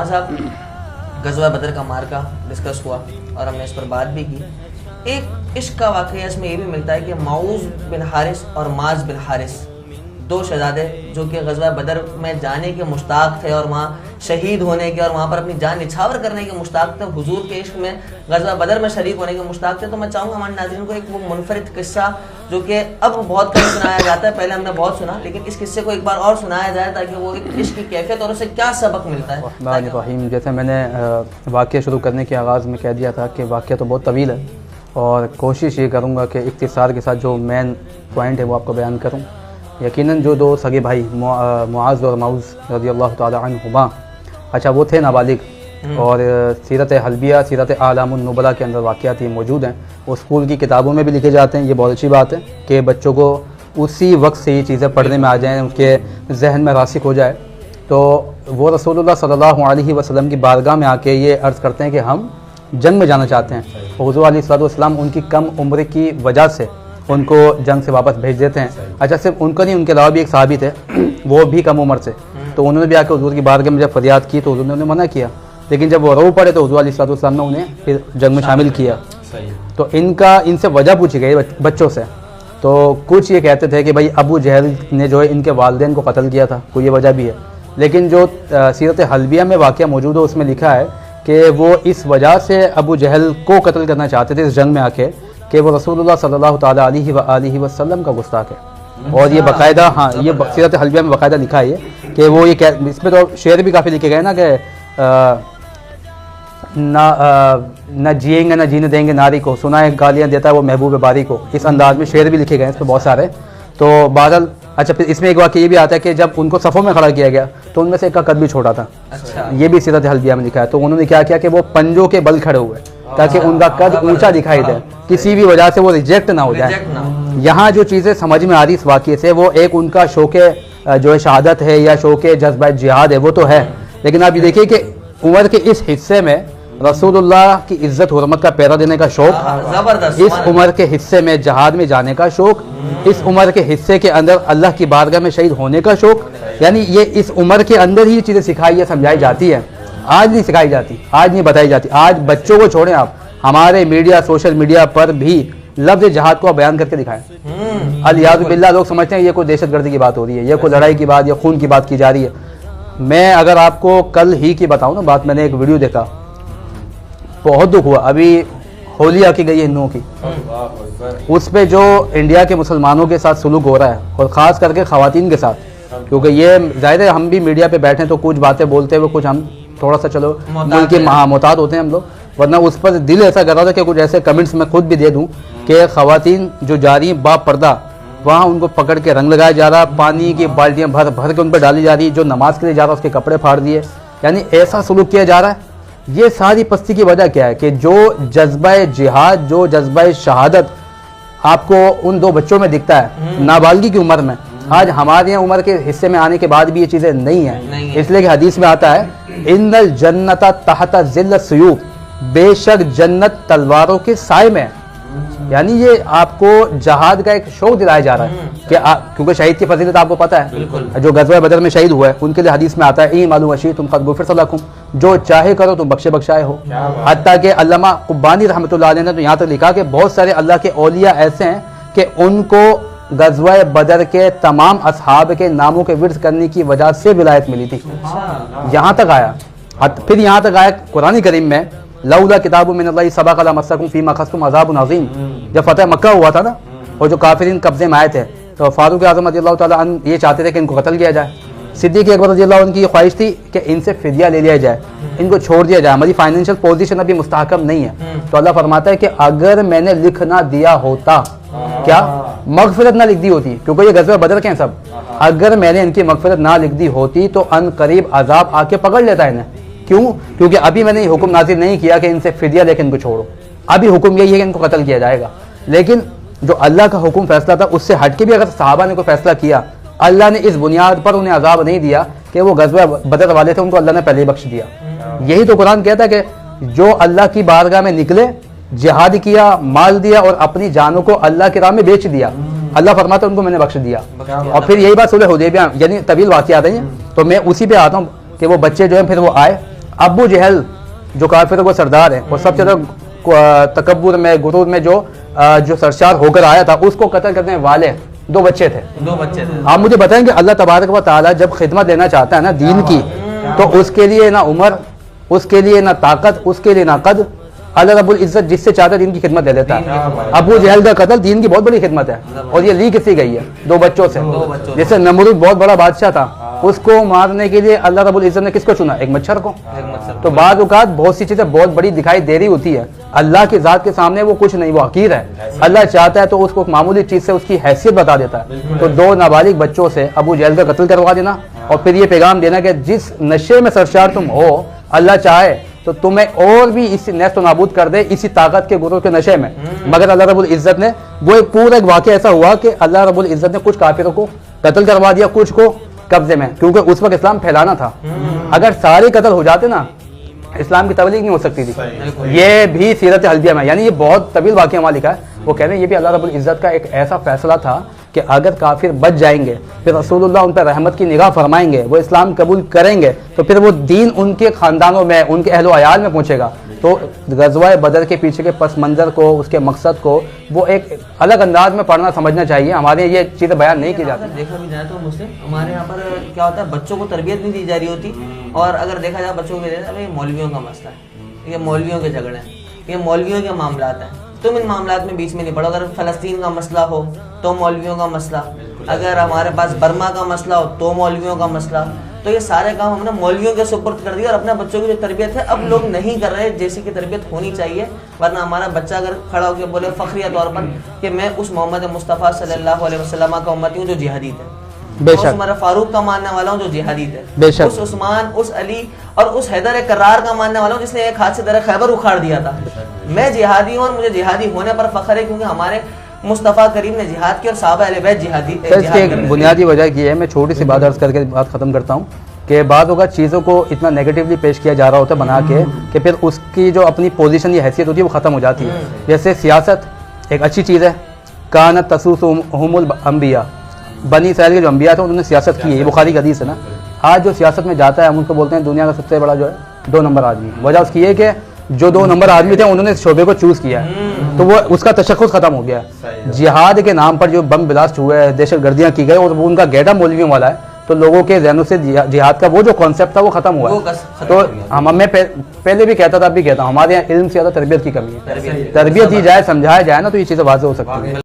عثمان صاحب غزوہ بدر کا مارکا ڈسکس ہوا اور ہم نے اس پر بات بھی کی. ایک عشق کا واقعہ اس میں یہ بھی ملتا ہے کہ معوذ بن حارث اور معاذ بن حارث دو شہزادے جو کہ غزوہ بدر میں جانے کے مشتاق تھے اور وہاں شہید ہونے کے اور وہاں پر اپنی جان نچھاور کرنے کے مشتاق تھے, حضور کے عشق میں غزوہ بدر میں شریک ہونے کے مشتاق تھے. تو میں چاہوں گا ہمارے ناظرین کو ایک وہ منفرد قصہ جو کہ اب بہت کم سنایا جاتا ہے, پہلے ہم نے بہت سنا, لیکن اس قصے کو ایک بار اور سنایا جائے تاکہ وہ ایک عشق کی کیفیت اور اسے کیا سبق ملتا ہے. الرحمن الرحیم. جیسے میں نے واقعہ شروع کرنے کے آغاز میں کہہ دیا تھا کہ واقعہ تو بہت طویل ہے اور کوشش یہ کروں گا کہ اختصار کے ساتھ جو مین پوائنٹ ہے وہ آپ کو بیان کروں. یقیناً جو دو سگے بھائی معاذ اور معوذ رضی اللہ تعالی عنہما, اچھا وہ تھے نابالغ اور سیرت حلبیہ سیرت اعلام النبلاء کے اندر واقعات یہ موجود ہیں, وہ اسکول کی کتابوں میں بھی لکھے جاتے ہیں. یہ بہت اچھی بات ہے کہ بچوں کو اسی وقت سے یہ چیزیں پڑھنے میں آ جائیں, ان کے ذہن میں راسخ ہو جائے. تو وہ رسول اللہ صلی اللہ علیہ وسلم کی بارگاہ میں آ کے یہ عرض کرتے ہیں کہ ہم جنگ میں جانا چاہتے ہیں. حضور علیہ السلام ان کی کم عمر کی وجہ سے ان کو جنگ سے واپس بھیج دیتے ہیں. اچھا صرف ان کو نہیں, ان کے علاوہ بھی ایک صحابی تھے وہ بھی کم عمر سے, تو انہوں نے بھی آ کے حضور کی بارگاہ میں جب فریاد کی تو حضور نے انہیں منع کیا, لیکن جب وہ رو پڑے تو حضور علیہ السلام نے انہیں پھر جنگ میں شامل کیا. تو ان سے وجہ پوچھی گئی بچوں سے, تو کچھ یہ کہتے تھے کہ بھائی ابو جہل نے جو ہے ان کے والدین کو قتل کیا تھا, کوئی یہ وجہ بھی ہے. لیکن جو سیرت حلبیہ میں واقعہ موجود ہے اس میں لکھا ہے کہ وہ اس وجہ سے ابو جہل کو قتل کرنا چاہتے تھے اس جنگ میں آ کے کہ وہ رسول اللہ صلی اللہ تعالی علیہ وسلم کا گستاخ ہے. اور یہ باقاعدہ یہ سیرت حلبیہ میں باقاعدہ لکھا ہے کہ وہ یہ اس میں تو شعر بھی کافی لکھے گئے نا کہ نہ جئیں گے نہ جینے دیں گے ناری کو, سنائے گالیاں دیتا ہے وہ محبوب باری کو. اس انداز میں شعر بھی لکھے گئے ہیں اس پہ بہت سارے. تو بہرحال اچھا پھر اس میں ایک واقعہ یہ بھی آتا ہے کہ جب ان کو صفوں میں کھڑا کیا گیا تو ان میں سے ایک کا قد بھی چھوٹا تھا. یہ بھی سیرت حلبیہ میں لکھا ہے. تو انہوں نے کیا کیا کہ وہ پنجوں کے بل کھڑے ہوئے تاکہ ان کا قد اونچا دکھائی دے, کسی بھی وجہ سے وہ ریجیکٹ نہ ہو جائے. یہاں جو چیزیں سمجھ میں آ رہی اس واقعے سے وہ ایک ان کا شوق جو ہے شہادت ہے یا شوق جذبہ جہاد ہے وہ تو ہے, لیکن آپ یہ دیکھیے کہ عمر کے اس حصے میں رسول اللہ کی عزت حرمت کا پیرا دینے کا شوق, اس عمر کے حصے میں جہاد میں جانے کا شوق, اس عمر کے حصے کے اندر اللہ کی بارگاہ میں شہید ہونے کا شوق. یعنی یہ اس عمر کے اندر ہی چیزیں سکھائی یا سمجھائی جاتی ہے, آج نہیں سکھائی جاتی, آج نہیں بتائی جاتی. آج بچوں کو چھوڑیں آپ, ہمارے میڈیا سوشل میڈیا پر بھی لفظ جہاد کو بیان کر کے دکھائیں. الیاذ باللہ لوگ سمجھتے ہیں یہ کوئی دہشت گردی کی بات ہو رہی ہے, یہ کوئی لڑائی کی بات یا خون کی بات کی جا رہی ہے. میں اگر آپ کو کل ہی کی بتاؤں نا بات, میں نے ایک ویڈیو دیکھا, بہت دکھ ہوا. ابھی ہولی آ کے گئی ہے ہندوؤں کی, اس پہ جو انڈیا کے مسلمانوں کے ساتھ سلوک ہو رہا ہے اور خاص کر کے خواتین کے ساتھ, کیونکہ یہ ظاہر ہے ہم بھی میڈیا پہ بیٹھے تو کچھ باتیں بولتے ہوئے کچھ ہم تھوڑا سا چلو ملک کے محتاط ہوتے ہیں ہم لوگ, ورنہ اس پر دل ایسا کر رہا تھا کہ کچھ ایسے کمنٹس میں خود بھی دے دوں کہ خواتین جو جا رہی ہیں با پردہ وہاں ان کو پکڑ کے رنگ لگایا جا رہا, پانی کی بالٹیاں بھر بھر کے ان پہ ڈالی جا رہی, جو نماز کے لیے جا رہا اس کے کپڑے پھاڑ دیے. یعنی ایسا سلوک کیا جا رہا ہے. یہ ساری پستی کی وجہ کیا ہے کہ جو جذبہ جہاد جو جذبہ شہادت آپ کو ان دو بچوں میں دکھتا ہے نابالغی کی عمر میں, آج ہمارے یہاں عمر کے حصے میں آنے کے بعد بھی یہ چیزیں نہیں ہیں. اس لیے کہ حدیث میں آتا ہے ان الجنت تحت ظل السیوف, بے شک جنت تلواروں کے سائے میں. یعنی یہ آپ کو جہاد کا ایک شوق دلایا جا رہا ہے کہ کیونکہ شہید کی فضیلت آپ کو پتہ ہے, جو غزوہ بدر میں شہید ہوا ہے ان کے لیے حدیث میں آتا ہے ای معلوم وشی تم قد غفر لکم, جو چاہے کرو تم بخشے بخشائے ہو. حتیٰ کہ علامہ قبانی رحمۃ اللہ علیہ نے تو یہاں تک لکھا کہ بہت سارے اللہ کے اولیاء ایسے ہیں کہ ان کو غزوہ بدر کے تمام اصحاب کے ناموں کے ورث کرنے کی وجہ سے ولایت ملی تھی. یہاں تک آیا. پھر یہاں تک آیا قرآن کریم میں لولا کتاب من اللہ سبق لمسکم فیما اخذتم عذاب عظیم. جب فتح مکہ ہوا تھا نا اور جو کافرین قبضے میں آئے تھے تو فاروق اعظم رضی اللہ تعالیٰ عنہ یہ چاہتے تھے کہ ان کو قتل کیا جائے. صدیق اکبر رضی اللہ عنہ کی یہ خواہش تھی کہ ان سے فدیہ لے لیا جائے, ان کو چھوڑ دیا جائے, ہماری فائنینشیل پوزیشن ابھی مستحکم نہیں ہے. تو اللہ فرماتا ہے کہ اگر میں نے لکھ نہ دیا ہوتا, کیا مغفرت نہ لکھ دی ہوتی, کیونکہ یہ غزوہ بدر کے ہیں سب, اگر میں نے ان کی مغفرت نہ لکھ دی ہوتی تو ان قریب عذاب آ کے پکڑ لیتا ہے انہیں. کیوں؟ کیونکہ ابھی میں نے یہ حکم نازل نہیں کیا کہ ان سے فدیہ لے کے ان کو چھوڑو, ابھی حکم یہی ہے کہ ان کو قتل کیا جائے گا. لیکن جو اللہ کا حکم فیصلہ تھا اس سے ہٹ کے بھی اگر صحابہ نے کوئی فیصلہ کیا, اللہ نے اس بنیاد پر انہیں عذاب نہیں دیا کہ وہ غزوہ بدر والے تھے, ان کو اللہ نے پہلے ہی بخش دیا. یہی تو قرآن کہتا ہے کہ جو اللہ کی بارگاہ میں نکلے, جہاد کیا, مال دیا اور اپنی جانوں کو اللہ کی راہ میں بیچ دیا, اللہ فرماتا ہے ان کو میں نے بخش دیا. اور پھر یہی بات صلح حدیبیہ, یعنی طویل واقعات ہیں, تو میں اسی پہ آتا ہوں کہ وہ بچے جو ہیں پھر وہ آئے, ابو جہل جو کافروں کا سردار ہے اور سب سے زیادہ تکبر میں غرور میں جو سرشار ہو کر آیا تھا، اس کو قتل کرنے والے 2 بچے تھے. آپ مجھے بتائیں کہ اللہ تبارک و تعالیٰ جب خدمت دینا چاہتا ہے نا دین کی، تو اس کے لیے نہ عمر، اس کے لیے نہ طاقت، اس کے لیے نہ قد، اللہ رب العزت جس سے چاہتا ہے دین کی خدمت دے دیتا ہے. ابو جہل کا قتل دین کی بہت بڑی خدمت ہے، اور یہ لی کسی گئی ہے 2 بچوں سے. جیسے نمرود بہت بڑا بادشاہ تھا، اس کو مارنے کے لیے اللہ رب العزت نے کس کو چنا؟ ایک مچھر کو. تو بعض اوقات بہت سی چیزیں بہت بڑی دکھائی دے رہی ہوتی ہے، اللہ کی ذات کے سامنے وہ کچھ نہیں، وہ حقیر ہے. اللہ چاہتا ہے تو اس کو ایک معمولی چیز سے اس کی حیثیت بتا دیتا ہے. تو 2 نابالغ بچوں سے ابو جہل کا قتل کروا دینا، اور پھر یہ پیغام دینا کہ جس نشے میں سرشار تم ہو، اللہ چاہے تو تمہیں اور بھی اس نیست و نابود کر دے اسی طاقت کے غرور کے نشے میں. مگر اللہ رب العزت نے وہ ایک پورا ایک واقعہ ایسا ہوا کہ اللہ رب العزت نے کچھ کافروں کو قتل کروا دیا، کچھ کو قبضے میں، کیونکہ اس وقت اسلام پھیلانا تھا. اگر سارے قتل ہو جاتے نا، اسلام کی تبلیغ نہیں ہو سکتی تھی. یہ بھی سیرت حلبیہ میں، یعنی یہ بہت طویل واقعہ وہاں لکھا ہے. وہ کہہ رہے ہیں یہ بھی اللہ رب العزت کا ایک ایسا فیصلہ تھا کہ اگر کافر بچ جائیں گے، پھر رسول اللہ ان پر رحمت کی نگاہ فرمائیں گے، وہ اسلام قبول کریں گے، تو پھر وہ دین ان کے خاندانوں میں، ان کے اہل و عیال میں پہنچے گا. تو غزوہ بدر کے پیچھے کے پس منظر کو، اس کے مقصد کو وہ ایک الگ انداز میں پڑھنا سمجھنا چاہیے. ہمارے یہ چیزیں بیان نہیں کی جاتی. دیکھا بھی جائے تو مسلم ہمارے یہاں پر کیا ہوتا ہے، بچوں کو تربیت نہیں دی جا رہی ہوتی، اور اگر دیکھا جائے بچوں کو یہ مولویوں کا مسئلہ ہے، یہ مولویوں کے جھگڑے ہیں، یہ مولویوں کے معاملات ہیں، تم ان معاملات میں بیچ میں نہیں پڑو. اگر فلسطین کا مسئلہ ہو تو مولویوں کا مسئلہ، اگر ہمارے پاس برما کا مسئلہ ہو تو مولویوں کا مسئلہ. تو یہ سارے کام ہم نے مولویوں کے سپرد کر دیا، اور اپنے بچوں کی جو تربیت ہے اب لوگ نہیں کر رہے جیسی کہ تربیت ہونی چاہیے. ورنہ ہمارا بچہ اگر کھڑا ہو کے بولے فخریہ طور پر کہ میں اس محمد مصطفیٰ صلی اللہ علیہ وسلم کا امتی ہوں جو جہادی تھے، اس عمر فاروق کا ماننے والا ہوں جو جہادی تھے، اس عثمان، اس علی اور اس حیدر کرار کا ماننے والا ہوں جس نے ایک ہاتھ سے در خیبر اکھاڑ دیا تھا، میں جہادی ہوں اور مجھے جہادی ہونے پر فخر ہے، کیونکہ ہمارے مصطفیٰ کریم نے جہاد کی اور صحابہ اہل بیت جہادی. اس کی ایک بنیادی وجہ یہ ہے، میں چھوٹی سی بات عرض کر کے بات ختم کرتا ہوں، کہ بعض اوقات چیزوں کو اتنا نیگیٹیولی پیش کیا جا رہا ہوتا ہے بنا کے کہ پھر اس کی جو اپنی پوزیشن یا حیثیت ہوتی ہے وہ ختم ہو جاتی ہے. جیسے سیاست ایک اچھی چیز ہے، کانت تسوسہم الانبیاء، بنی اسرائیل کے جو انبیاء تھے انہوں نے سیاست کی ہے، یہ بخاری کی حدیث ہے نا. آج جو سیاست میں جاتا ہے ہم ان کو بولتے ہیں دنیا کا سب سے بڑا جو ہے 2 نمبر آدمی. وجہ اس کی یہ کہ جو 2 نمبر آدمی تھے انہوں نے اس شعبے کو چوز کیا ہے، تو وہ اس کا تشخص ختم ہو گیا. جہاد کے نام پر جو بم بلاسٹ ہوئے، دہشت گردیاں کی گئی، اور وہ ان کا گیٹا مولویوں والا ہے، تو لوگوں کے ذہنوں سے جہاد کا وہ جو کانسیپٹ تھا وہ ختم ہوا ہے. تو میں پہلے بھی کہتا تھا، اب بھی کہتا ہوں، ہمارے یہاں علم سے زیادہ تربیت کی کمی ہے. تربیت دی جائے، سمجھایا جائے نا، تو یہ چیزیں واضح ہو سکتی ہیں.